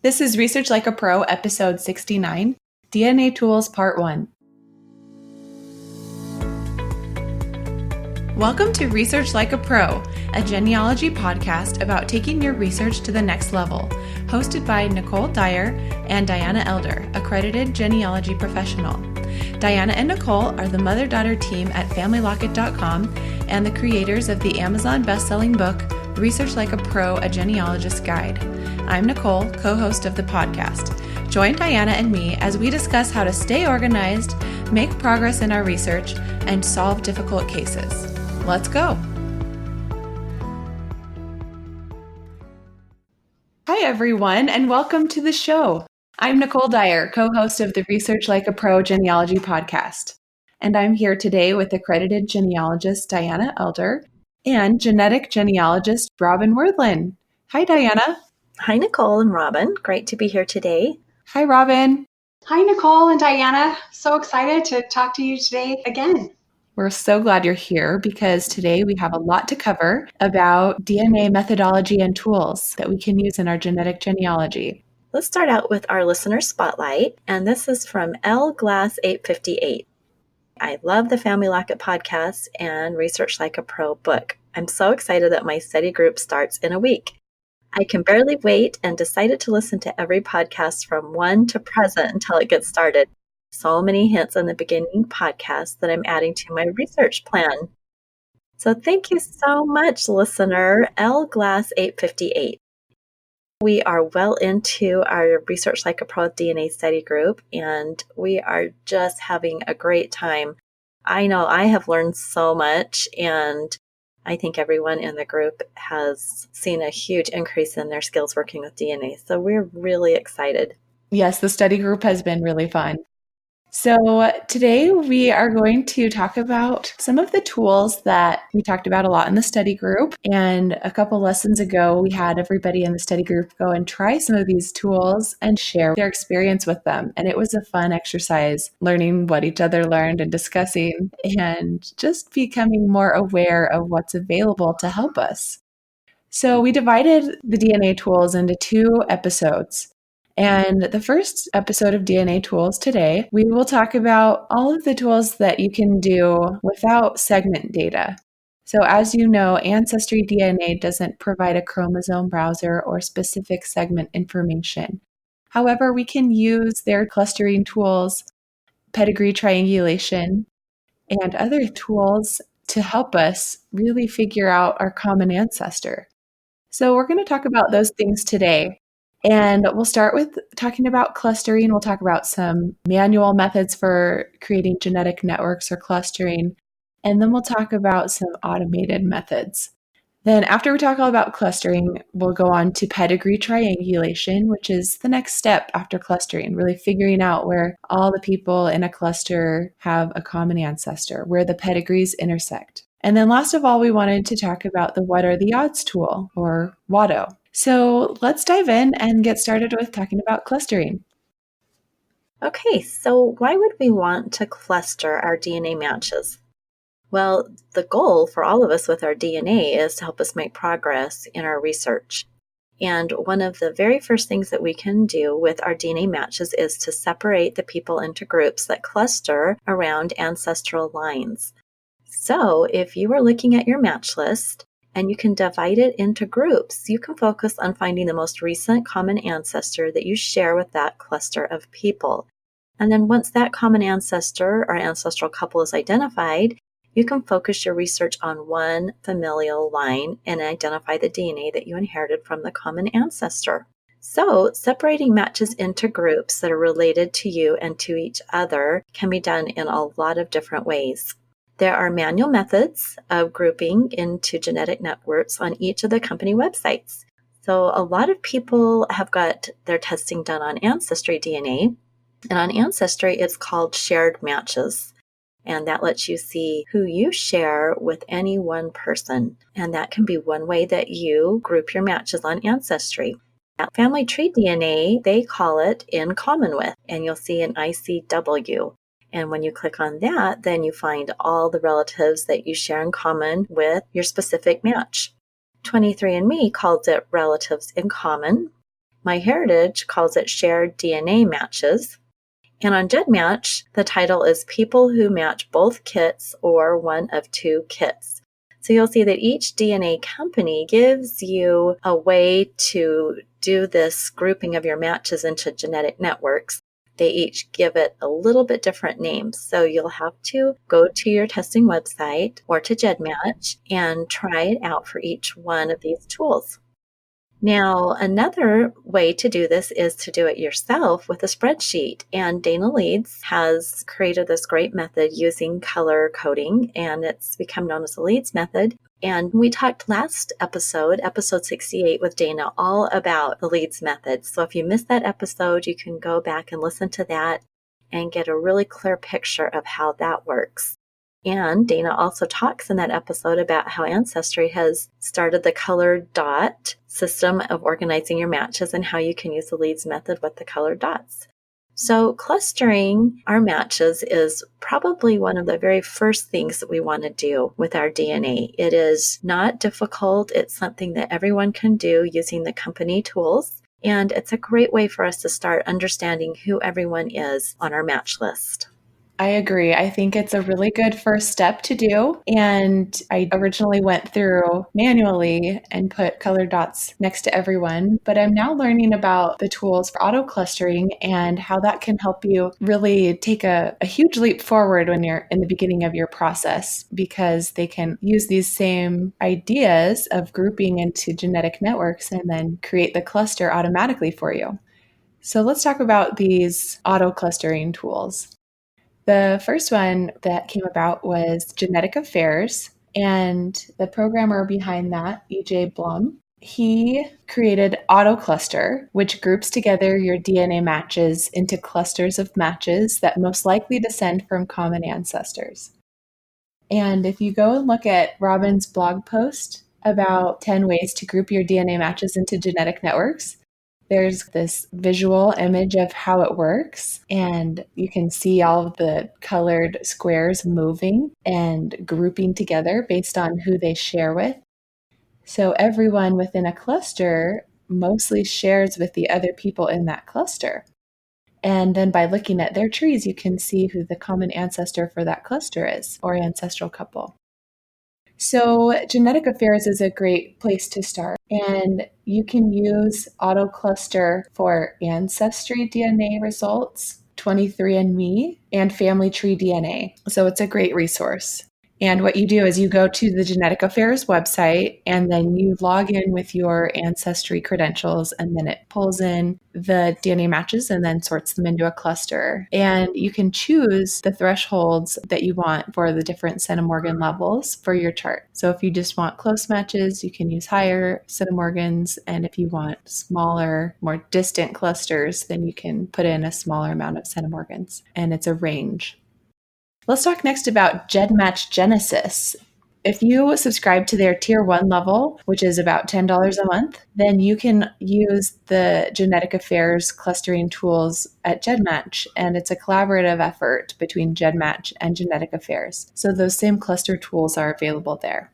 This is Research Like a Pro, episode 69, DNA Tools, part 1. Welcome to Research Like a Pro, a genealogy podcast about taking your research to the next level, hosted by Nicole Dyer and Diana Elder, accredited genealogy professional. Diana and Nicole are the mother-daughter team at FamilyLocket.com and the creators of the Amazon best-selling book, Research Like a Pro, A Genealogist's Guide. I'm Nicole, co-host of the podcast. Join Diana and me as we discuss how to stay organized, make progress in our research, and solve difficult cases. Let's go. Hi, everyone, and welcome to the show. I'm Nicole Dyer, co-host of the Research Like a Pro Genealogy podcast. And I'm here today with accredited genealogist Diana Elder and genetic genealogist Robin Wirthlin. Hi, Diana. Hi, Nicole and Robin. Great to be here today. Hi, Robin. Hi, Nicole and Diana. So excited to talk to you today again. We're so glad you're here because today we have a lot to cover about DNA methodology and tools that we can use in our genetic genealogy. Let's start out with our listener spotlight, and this is from L Glass 858. I love the Family Locket podcast and Research Like a Pro book. I'm so excited that my study group starts in a week. I can barely wait and decided to listen to every podcast from one to present until it gets started. So many hints in the beginning podcast that I'm adding to my research plan. So thank you so much, listener L Glass 858. We are well into our Research Like a Pro DNA study group, and we are just having a great time. I know I have learned so much, and I think everyone in the group has seen a huge increase in their skills working with DNA. So we're really excited. Yes, the study group has been really fun. So today we are going to talk about some of the tools that we talked about a lot in the study group. And a couple lessons ago, we had everybody in the study group go and try some of these tools and share their experience with them. And it was a fun exercise, learning what each other learned and discussing and just becoming more aware of what's available to help us. So we divided the DNA tools into 2 episodes. And the first episode of DNA Tools today, we will talk about all of the tools that you can do without segment data. So as you know, AncestryDNA doesn't provide a chromosome browser or specific segment information. However, we can use their clustering tools, Pedigree Triangulation, and other tools to help us really figure out our common ancestor. So we're going to talk about those things today. And we'll start with talking about clustering. We'll talk about some manual methods for creating genetic networks or clustering. And then we'll talk about some automated methods. Then after we talk all about clustering, we'll go on to pedigree triangulation, which is the next step after clustering, really figuring out where all the people in a cluster have a common ancestor, where the pedigrees intersect. And then last of all, we wanted to talk about the What Are the Odds tool, or WATO. So let's dive in and get started with talking about clustering. Okay, so why would we want to cluster our DNA matches? Well, the goal for all of us with our DNA is to help us make progress in our research. And one of the very first things that we can do with our DNA matches is to separate the people into groups that cluster around ancestral lines. So if you are looking at your match list, and you can divide it into groups, you can focus on finding the most recent common ancestor that you share with that cluster of people. And then once that common ancestor or ancestral couple is identified, you can focus your research on one familial line and identify the DNA that you inherited from the common ancestor. So separating matches into groups that are related to you and to each other can be done in a lot of different ways. There are manual methods of grouping into genetic networks on each of the company websites. So a lot of people have got their testing done on AncestryDNA. And on Ancestry, it's called shared matches. And that lets you see who you share with any one person. And that can be one way that you group your matches on Ancestry. At Family Tree DNA, they call it In Common With, and you'll see an ICW. And when you click on that, then you find all the relatives that you share in common with your specific match. 23andMe calls it Relatives in Common. MyHeritage calls it shared DNA matches. And on GEDmatch, the title is People Who Match Both Kits or One of Two Kits. So you'll see that each DNA company gives you a way to do this grouping of your matches into genetic networks. They each give it a little bit different names. So you'll have to go to your testing website or to GEDmatch and try it out for each one of these tools. Now, another way to do this is to do it yourself with a spreadsheet. And Dana Leeds has created this great method using color coding, and it's become known as the Leeds method. And we talked last episode 68 with Dana, all about the Leeds method. So if you missed that episode, you can go back and listen to that and get a really clear picture of how that works. And Dana also talks in that episode about how Ancestry has started the colored dot system of organizing your matches and how you can use the Leeds method with the colored dots. So clustering our matches is probably one of the very first things that we want to do with our DNA. It is not difficult. It's something that everyone can do using the company tools. And it's a great way for us to start understanding who everyone is on our match list. I agree. I think it's a really good first step to do. And I originally went through manually and put colored dots next to everyone, but I'm now learning about the tools for auto clustering and how that can help you really take a huge leap forward when you're in the beginning of your process, because they can use these same ideas of grouping into genetic networks and then create the cluster automatically for you. So let's talk about these auto clustering tools. The first one that came about was Genetic Affairs, and the programmer behind that, E.J. Blum, he created AutoCluster, which groups together your DNA matches into clusters of matches that most likely descend from common ancestors. And if you go and look at Robin's blog post about 10 ways to group your DNA matches into genetic networks, there's this visual image of how it works, and you can see all of the colored squares moving and grouping together based on who they share with. So everyone within a cluster mostly shares with the other people in that cluster. And then by looking at their trees, you can see who the common ancestor for that cluster is, or ancestral couple. So Genetic Affairs is a great place to start, and you can use AutoCluster for AncestryDNA results, 23andMe, and Family Tree DNA. So it's a great resource. And what you do is you go to the Genetic Affairs website, and then you log in with your Ancestry credentials, and then it pulls in the DNA matches and then sorts them into a cluster. And you can choose the thresholds that you want for the different centimorgan levels for your chart. So if you just want close matches, you can use higher centimorgans. And if you want smaller, more distant clusters, then you can put in a smaller amount of centimorgans. And it's a range. Let's talk next about GEDmatch Genesis. If you subscribe to their tier 1 level, which is about $10 a month, then you can use the Genetic Affairs clustering tools at GEDmatch, and it's a collaborative effort between GEDmatch and Genetic Affairs. So those same cluster tools are available there.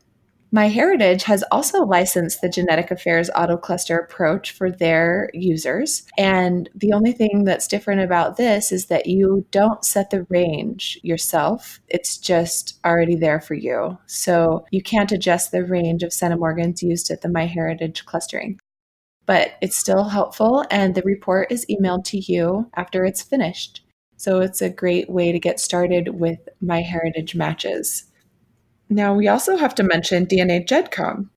MyHeritage has also licensed the Genetic Affairs AutoCluster approach for their users. And the only thing that's different about this is that you don't set the range yourself. It's just already there for you. So you can't adjust the range of centimorgans used at the MyHeritage clustering. But it's still helpful, and the report is emailed to you after it's finished. So it's a great way to get started with MyHeritage matches. Now, we also have to mention DNA GEDcom.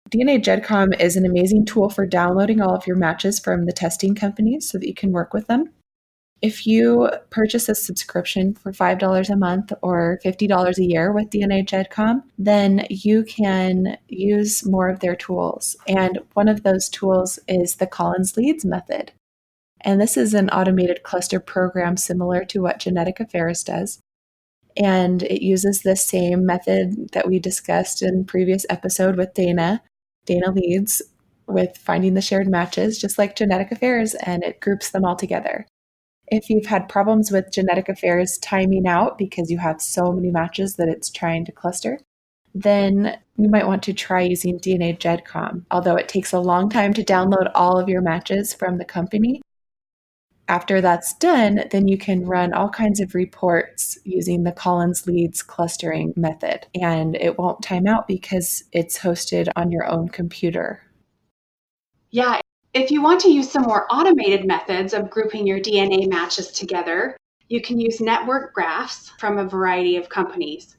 DNA GEDcom is an amazing tool for downloading all of your matches from the testing companies so that you can work with them. If you purchase a subscription for $5 a month or $50 a year with DNA GEDcom, then you can use more of their tools. And one of those tools is the Collins-Leeds method. And this is an automated cluster program similar to what Genetic Affairs does. And it uses the same method that we discussed in previous episode with Dana Leeds, with finding the shared matches, just like Genetic Affairs, and it groups them all together. If you've had problems with Genetic Affairs timing out because you have so many matches that it's trying to cluster, then you might want to try using DNA GEDCOM, although it takes a long time to download all of your matches from the company. After that's done, then you can run all kinds of reports using the Collins-Leeds clustering method, and it won't time out because it's hosted on your own computer. Yeah, if you want to use some more automated methods of grouping your DNA matches together, you can use network graphs from a variety of companies.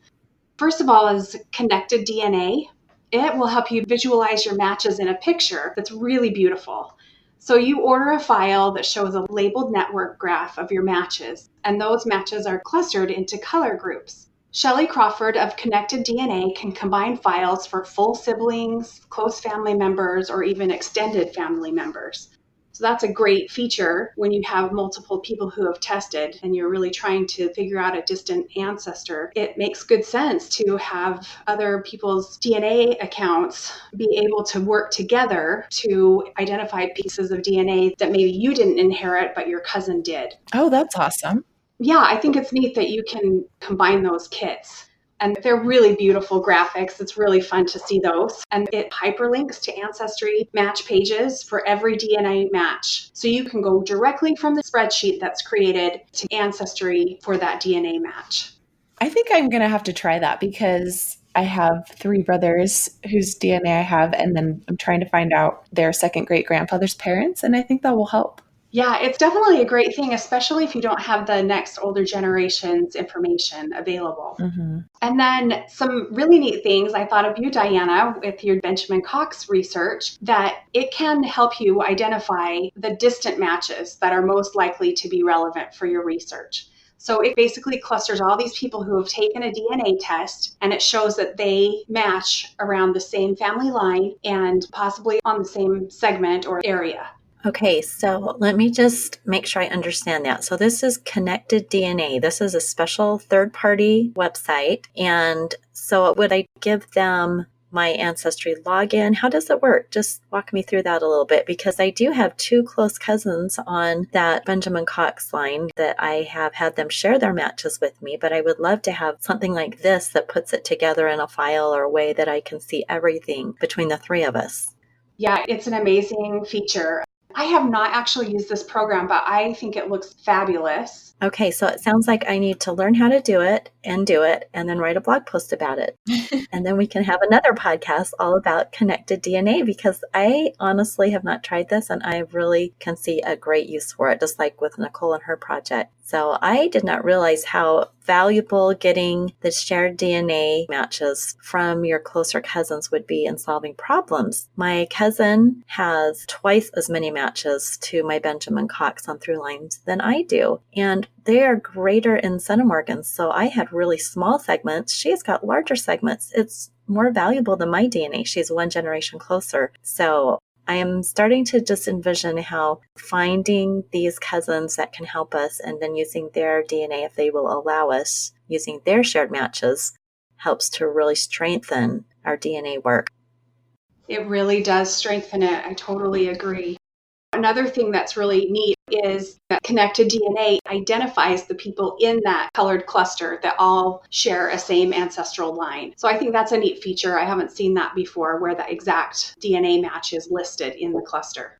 First of all is connected DNA. It will help you visualize your matches in a picture that's really beautiful. So you order a file that shows a labeled network graph of your matches, and those matches are clustered into color groups. Shelley Crawford of Connected DNA can combine files for full siblings, close family members, or even extended family members. So that's a great feature when you have multiple people who have tested and you're really trying to figure out a distant ancestor. It makes good sense to have other people's DNA accounts be able to work together to identify pieces of DNA that maybe you didn't inherit, but your cousin did. Oh, that's awesome. Yeah, I think it's neat that you can combine those kits. And they're really beautiful graphics. It's really fun to see those. And it hyperlinks to Ancestry match pages for every DNA match. So you can go directly from the spreadsheet that's created to Ancestry for that DNA match. I think I'm going to have to try that because I have 3 brothers whose DNA I have, and then I'm trying to find out their second great grandfather's parents, and I think that will help. Yeah, it's definitely a great thing, especially if you don't have the next older generation's information available. Mm-hmm. And then some really neat things I thought of you, Diana, with your Benjamin Cox research, that it can help you identify the distant matches that are most likely to be relevant for your research. So it basically clusters all these people who have taken a DNA test, and it shows that they match around the same family line and possibly on the same segment or area. Okay, so let me just make sure I understand that. So this is Connected DNA. This is a special third-party website. And so would I give them my Ancestry login? How does it work? Just walk me through that a little bit, because I do have 2 close cousins on that Benjamin Cox line that I have had them share their matches with me, but I would love to have something like this that puts it together in a file or a way that I can see everything between the 3 of us. Yeah, it's an amazing feature. I have not actually used this program, but I think it looks fabulous. Okay, so it sounds like I need to learn how to do it, and then write a blog post about it. And then we can have another podcast all about connected DNA, because I honestly have not tried this and I really can see a great use for it, just like with Nicole and her project. So I did not realize how valuable getting the shared DNA matches from your closer cousins would be in solving problems. My cousin has twice as many matches to my Benjamin Cox on through lines than I do. And they are greater in centimorgans. So I had really small segments. She's got larger segments. It's more valuable than my DNA. She's 1 generation closer. So I am starting to just envision how finding these cousins that can help us and then using their DNA, if they will allow us, using their shared matches, helps to really strengthen our DNA work. It really does strengthen it. I totally agree. Another thing that's really neat is that connected DNA identifies the people in that colored cluster that all share a same ancestral line. So I think that's a neat feature. I haven't seen that before, where the exact DNA match is listed in the cluster.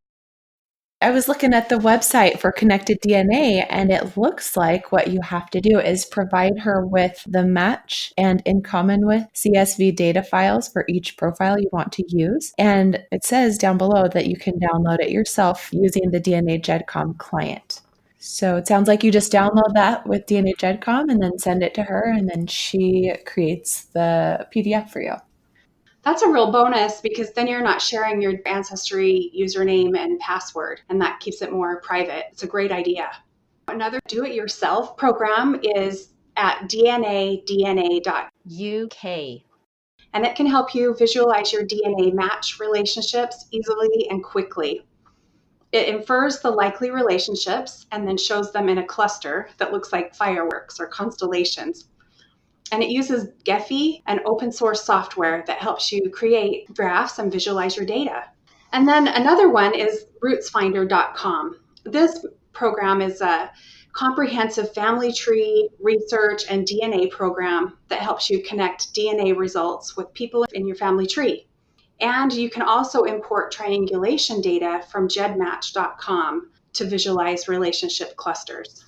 I was looking at the website for Connected DNA, and it looks like what you have to do is provide her with the match and in common with CSV data files for each profile you want to use. And it says down below that you can download it yourself using the DNA GEDCOM client. So it sounds like you just download that with DNA GEDCOM and then send it to her, and then she creates the PDF for you. That's a real bonus, because then you're not sharing your Ancestry username and password, and that keeps it more private. It's a great idea. Another do-it-yourself program is at dnadna.uk, and it can help you visualize your DNA match relationships easily and quickly. It infers the likely relationships and then shows them in a cluster that looks like fireworks or constellations. And it uses Gephi, an open source software that helps you create graphs and visualize your data. And then another one is rootsfinder.com. This program is a comprehensive family tree research and DNA program that helps you connect DNA results with people in your family tree. And you can also import triangulation data from gedmatch.com to visualize relationship clusters.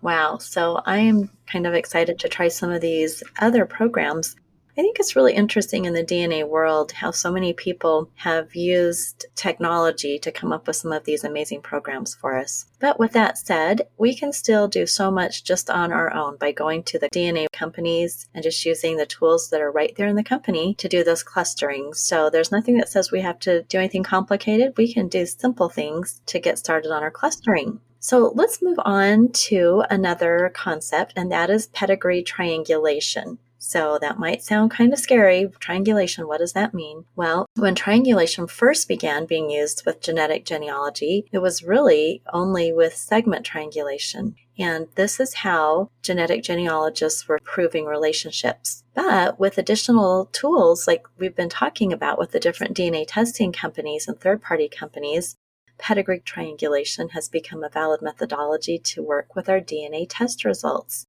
Wow. So I am kind of excited to try some of these other programs. I think it's really interesting in the DNA world how so many people have used technology to come up with some of these amazing programs for us. But with that said, we can still do so much just on our own by going to the DNA companies and just using the tools that are right there in the company to do those clusterings. So there's nothing that says we have to do anything complicated. We can do simple things to get started on our clustering. So let's move on to another concept, and that is pedigree triangulation. So that might sound kind of scary. Triangulation, what does that mean? Well, when triangulation first began being used with genetic genealogy, it was really only with segment triangulation. And this is how genetic genealogists were proving relationships. But with additional tools like we've been talking about with the different DNA testing companies and third-party companies, pedigree triangulation has become a valid methodology to work with our DNA test results.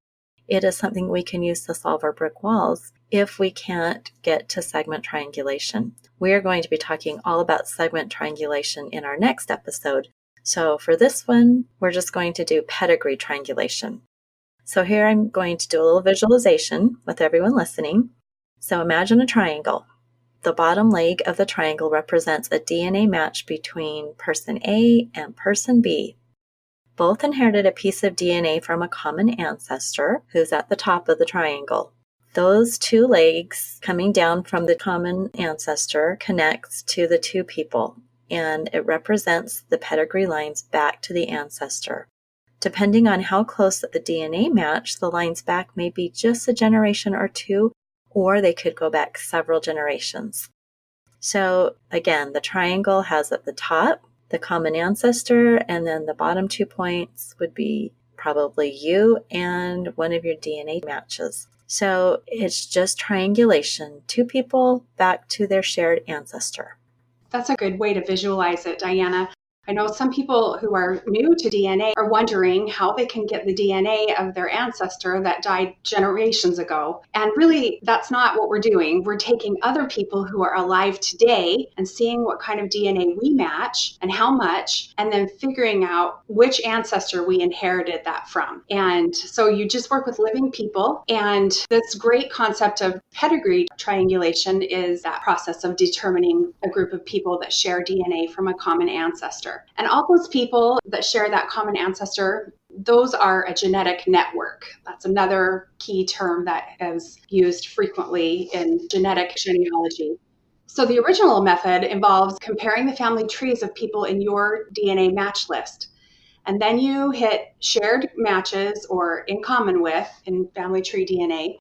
It is something we can use to solve our brick walls if we can't get to segment triangulation. We are going to be talking all about segment triangulation in our next episode. So for this one, we're just going to do pedigree triangulation. So here I'm going to do a little visualization with everyone listening. So imagine a triangle. The bottom leg of the triangle represents a DNA match between person A and person B. Both inherited a piece of DNA from a common ancestor who's at the top of the triangle. Those two legs coming down from the common ancestor connects to the two people, and it represents the pedigree lines back to the ancestor. Depending on how close the DNA match, the lines back may be just a generation or two, or they could go back several generations. So again, the triangle has at the top the common ancestor, and then the bottom 2 points would be probably you and one of your DNA matches. So it's just triangulation, two people back to their shared ancestor. That's a good way to visualize it, Diana. I know some people who are new to DNA are wondering how they can get the DNA of their ancestor that died generations ago. And really, that's not what we're doing. We're taking other people who are alive today and seeing what kind of DNA we match and how much, and then figuring out which ancestor we inherited that from. And so you just work with living people. And this great concept of pedigree triangulation is that process of determining a group of people that share DNA from a common ancestor. And all those people that share that common ancestor, those are a genetic network. That's another key term that is used frequently in genetic genealogy. So the original method involves comparing the family trees of people in your DNA match list. And then you hit shared matches or in common with in family tree DNA.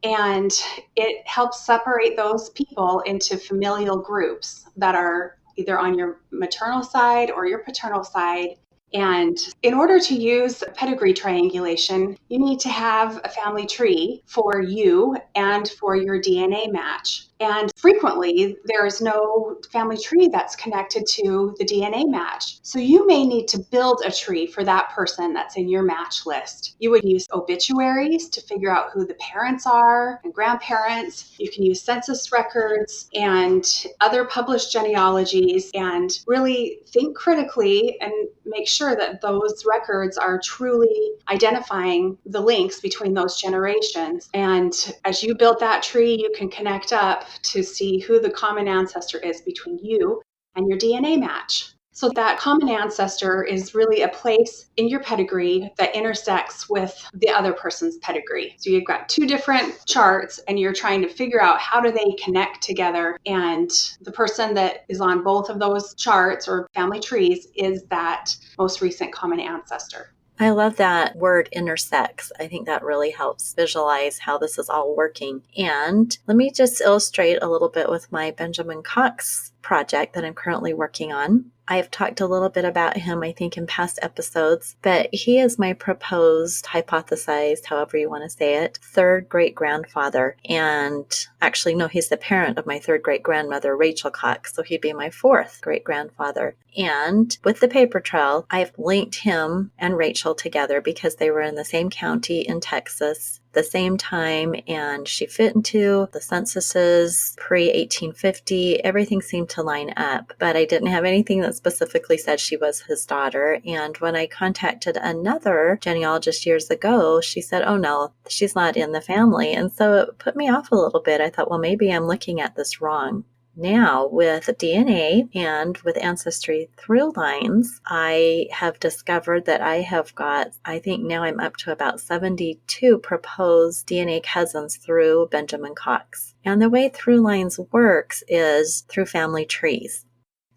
And it helps separate those people into familial groups that are either on your maternal side or your paternal side. And in order to use pedigree triangulation, you need to have a family tree for you and for your DNA match. And frequently, there is no family tree that's connected to the DNA match. So you may need to build a tree for that person that's in your match list. You would use obituaries to figure out who the parents are and grandparents. You can use census records and other published genealogies and really think critically and make sure that those records are truly identifying the links between those generations. And as you build that tree, you can connect up to see who the common ancestor is between you and your DNA match. So that common ancestor is really a place in your pedigree that intersects with the other person's pedigree. So you've got two different charts and you're trying to figure out how do they connect together. And the person that is on both of those charts or family trees is that most recent common ancestor. I love that word intersects. I think that really helps visualize how this is all working. And let me just illustrate a little bit with my Benjamin Cox project that I'm currently working on. I've talked a little bit about him, I think, in past episodes, but he is my proposed, hypothesized, however you want to say it, third great-grandfather. And actually, no, he's the parent of my third great-grandmother, Rachel Cox, so he'd be my fourth great-grandfather. And with the paper trail, I've linked him and Rachel together because they were in the same county in Texas, the same time, and she fit into the censuses pre-1850. Everything seemed to line up, but I didn't have anything that specifically said she was his daughter. And when I contacted another genealogist years ago, she said, oh no, she's not in the family. And so it put me off a little bit. I thought, well, maybe I'm looking at this wrong. Now, with DNA and with ancestry through lines, I have discovered that I have got, I think now I'm up to about 72 proposed DNA cousins through Benjamin Cox. And the way through lines works is through family trees.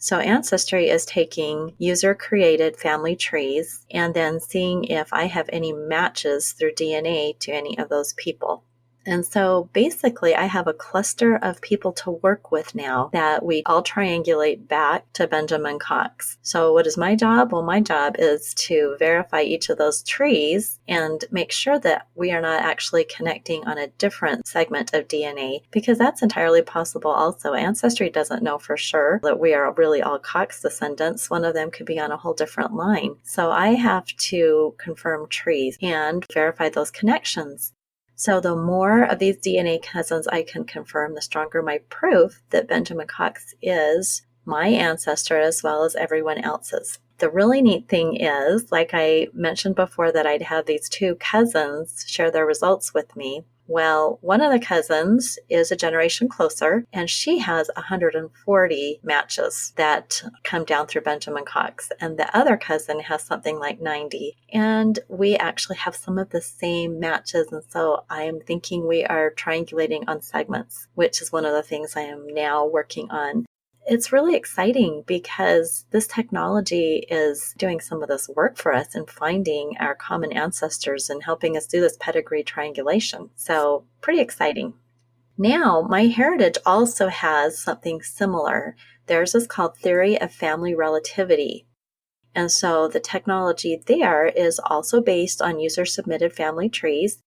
So Ancestry is taking user-created family trees and then seeing if I have any matches through DNA to any of those people. And so basically, I have a cluster of people to work with now that we all triangulate back to Benjamin Cox. So what is my job? Well, my job is to verify each of those trees and make sure that we are not actually connecting on a different segment of DNA, because that's entirely possible also. Ancestry doesn't know for sure that we are really all Cox descendants. One of them could be on a whole different line. So I have to confirm trees and verify those connections. So the more of these DNA cousins I can confirm, the stronger my proof that Benjamin Cox is my ancestor as well as everyone else's. The really neat thing is, like I mentioned before, that I'd have these two cousins share their results with me. Well, one of the cousins is a generation closer, and she has 140 matches that come down through Benjamin Cox, and the other cousin has something like 90. And we actually have some of the same matches, and so I am thinking we are triangulating on segments, which is one of the things I am now working on. It's really exciting because this technology is doing some of this work for us in finding our common ancestors and helping us do this pedigree triangulation. So pretty exciting. Now, MyHeritage also has something similar. Theirs is called Theory of Family Relativity. And so the technology there is also based on user-submitted family trees,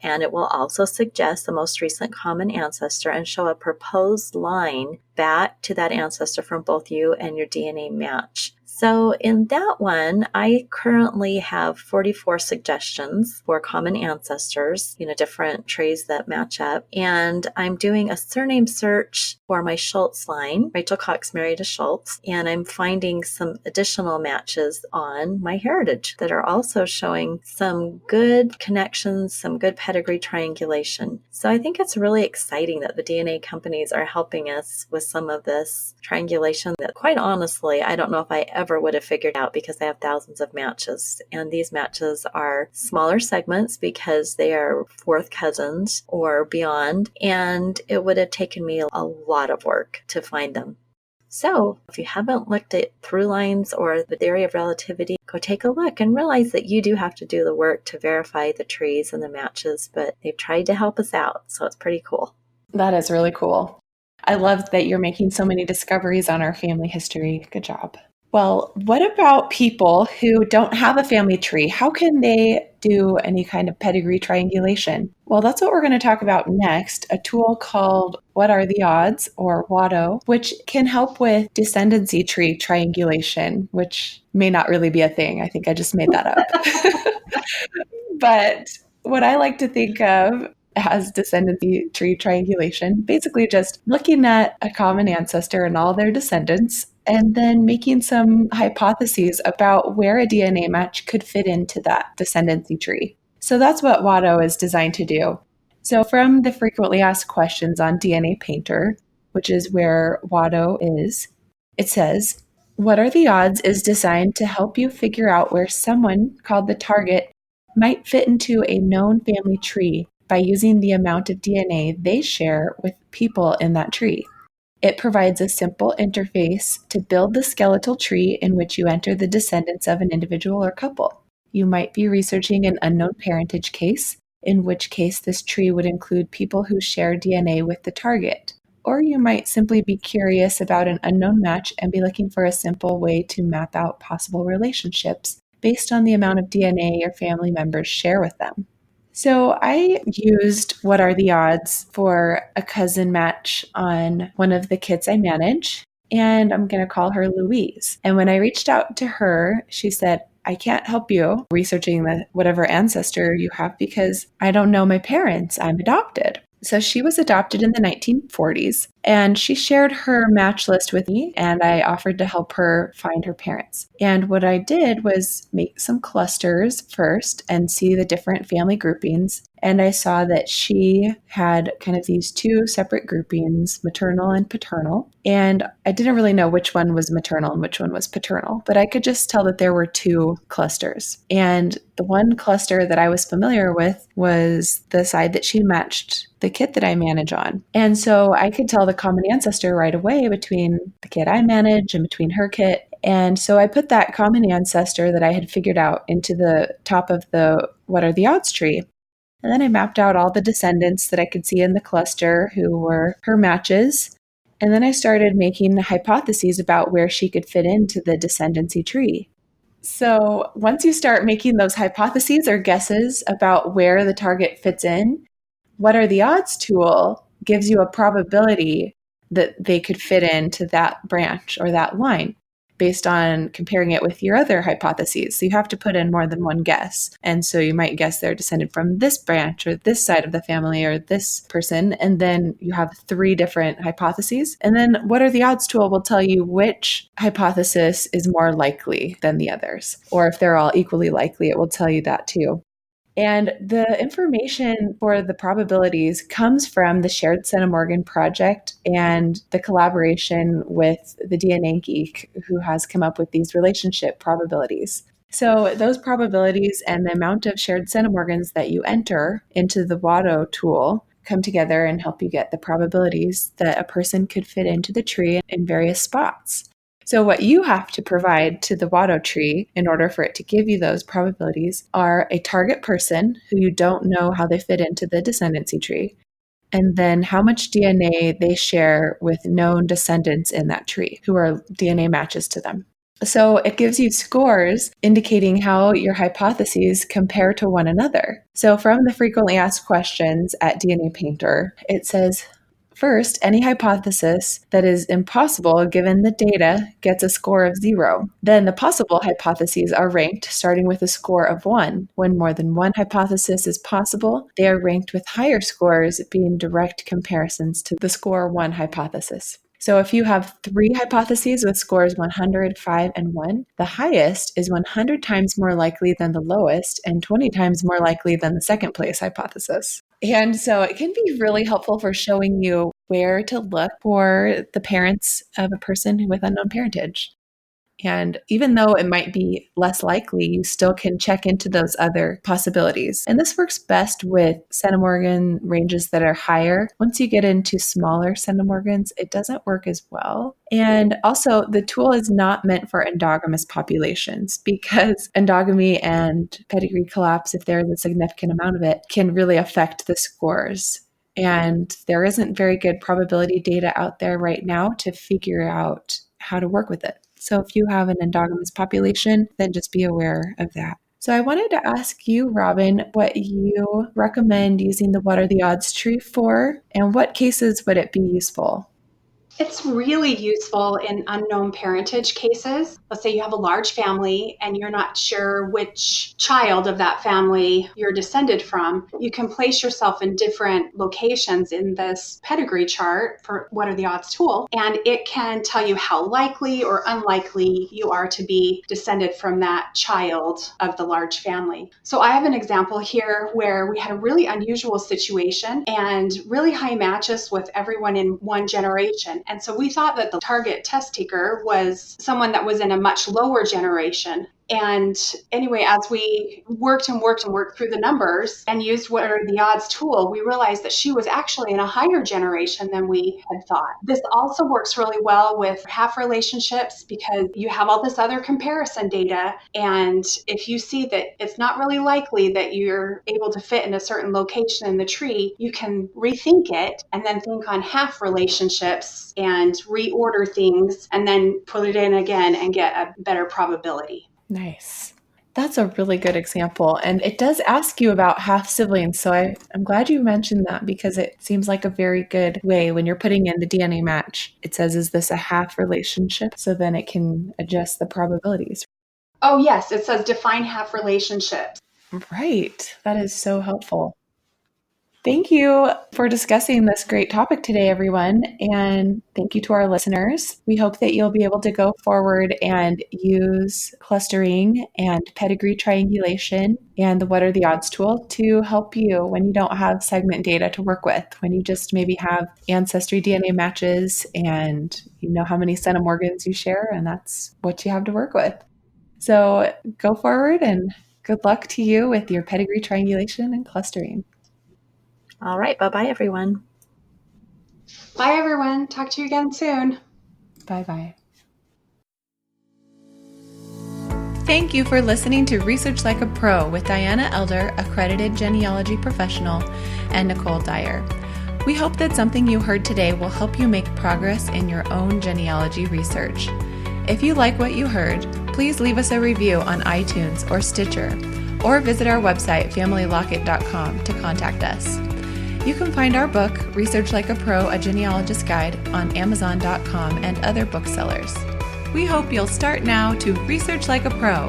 and it will also suggest the most recent common ancestor and show a proposed line back to that ancestor from both you and your DNA match. So in that one, I currently have 44 suggestions for common ancestors, different trees that match up. And I'm doing a surname search for my Schultz line. Rachel Cox married a Schultz. And I'm finding some additional matches on MyHeritage that are also showing some good connections, some good pedigree triangulation. So I think it's really exciting that the DNA companies are helping us with some of this triangulation that, quite honestly, I don't know if I ever would have figured out because I have thousands of matches. And these matches are smaller segments because they are fourth cousins or beyond. And it would have taken me a lot of work to find them. So if you haven't looked at through lines or the theory of relativity, go take a look and realize that you do have to do the work to verify the trees and the matches, but they've tried to help us out. So it's pretty cool. That is really cool. I love that you're making so many discoveries on our family history. Good job. Well, what about people who don't have a family tree? How can they do any kind of pedigree triangulation? Well, that's what we're going to talk about next, a tool called What Are the Odds, or WATO, which can help with descendancy tree triangulation, which may not really be a thing. I think I just made that up. But what I like to think of as descendancy tree triangulation, basically just looking at a common ancestor and all their descendants, and then making some hypotheses about where a DNA match could fit into that descendancy tree. So that's what WATO is designed to do. So from the frequently asked questions on DNA Painter, which is where WATO is, it says, what are the odds is designed to help you figure out where someone called the target might fit into a known family tree by using the amount of DNA they share with people in that tree. It provides a simple interface to build the skeletal tree in which you enter the descendants of an individual or couple. You might be researching an unknown parentage case, in which case this tree would include people who share DNA with the target. or you might simply be curious about an unknown match and be looking for a simple way to map out possible relationships based on the amount of DNA your family members share with them. So I used What Are the Odds for a cousin match on one of the kids I manage, and I'm going to call her Louise. And when I reached out to her, she said, I can't help you researching whatever ancestor you have because I don't know my parents. I'm adopted. So she was adopted in the 1940s, and she shared her match list with me, and I offered to help her find her parents. And what I did was make some clusters first and see the different family groupings. And I saw that she had kind of these two separate groupings, maternal and paternal. And I didn't really know which one was maternal and which one was paternal, but I could just tell that there were two clusters. And the one cluster that I was familiar with was the side that she matched the kit that I manage on. And so I could tell the common ancestor right away between the kit I manage and between her kit. And so I put that common ancestor that I had figured out into the top of the What Are the Odds tree. And then I mapped out all the descendants that I could see in the cluster who were her matches. And then I started making hypotheses about where she could fit into the descendancy tree. So once you start making those hypotheses or guesses about where the target fits in, What Are the Odds tool gives you a probability that they could fit into that branch or that line based on comparing it with your other hypotheses. So you have to put in more than one guess. And so you might guess they're descended from this branch or this side of the family or this person. And then you have three different hypotheses. And then What Are the Odds tool will tell you which hypothesis is more likely than the others. Or if they're all equally likely, it will tell you that too. And the information for the probabilities comes from the Shared Centimorgan project and the collaboration with the DNA geek who has come up with these relationship probabilities. So those probabilities and the amount of shared centimorgans that you enter into the WATO tool come together and help you get the probabilities that a person could fit into the tree in various spots. So what you have to provide to the WATO tree in order for it to give you those probabilities are a target person who you don't know how they fit into the descendancy tree, and then how much DNA they share with known descendants in that tree who are DNA matches to them. So it gives you scores indicating how your hypotheses compare to one another. So from the frequently asked questions at DNA Painter, it says, first, any hypothesis that is impossible given the data gets a score of 0. Then the possible hypotheses are ranked starting with a score of 1. When more than one hypothesis is possible, they are ranked with higher scores being direct comparisons to the score 1 hypothesis. So if you have 3 hypotheses with scores 100, 5, and 1, the highest is 100 times more likely than the lowest and 20 times more likely than the second place hypothesis. And so it can be really helpful for showing you where to look for the parents of a person with unknown parentage. And even though it might be less likely, you still can check into those other possibilities. And this works best with centimorgan ranges that are higher. Once you get into smaller centimorgans, it doesn't work as well. And also, the tool is not meant for endogamous populations because endogamy and pedigree collapse, if there is a significant amount of it, can really affect the scores. And there isn't very good probability data out there right now to figure out how to work with it. So if you have an endogamous population, then just be aware of that. So I wanted to ask you, Robin, what you recommend using the What Are the Odds tree for, and what cases would it be useful? It's really useful in unknown parentage cases. Let's say you have a large family and you're not sure which child of that family you're descended from. You can place yourself in different locations in this pedigree chart for What Are the Odds tool, and it can tell you how likely or unlikely you are to be descended from that child of the large family. So I have an example here where we had a really unusual situation and really high matches with everyone in one generation. And so we thought that the target test taker was someone that was in a much lower generation. And anyway, as we worked through the numbers and used what are the odds tool, we realized that she was actually in a higher generation than we had thought. This also works really well with half relationships because you have all this other comparison data. And if you see that it's not really likely that you're able to fit in a certain location in the tree, you can rethink it and then think on half relationships and reorder things and then put it in again and get a better probability. Nice. That's a really good example. And it does ask you about half siblings. So I'm glad you mentioned that because it seems like a very good way when you're putting in the DNA match. It says, is this a half relationship? So then it can adjust the probabilities. Oh, yes. It says define half relationships. Right. That is so helpful. Thank you for discussing this great topic today, everyone. And thank you to our listeners. We hope that you'll be able to go forward and use clustering and pedigree triangulation and the what are the odds tool to help you when you don't have segment data to work with, when you just maybe have AncestryDNA matches and you know how many centimorgans you share, and that's what you have to work with. So go forward and good luck to you with your pedigree triangulation and clustering. All right. Bye-bye, everyone. Bye, everyone. Talk to you again soon. Bye-bye. Thank you for listening to Research Like a Pro with Diana Elder, accredited genealogy professional, and Nicole Dyer. We hope that something you heard today will help you make progress in your own genealogy research. If you like what you heard, please leave us a review on iTunes or Stitcher, or visit our website, familylocket.com, to contact us. You can find our book, Research Like a Pro, A Genealogist's Guide, on Amazon.com and other booksellers. We hope you'll start now to research like a pro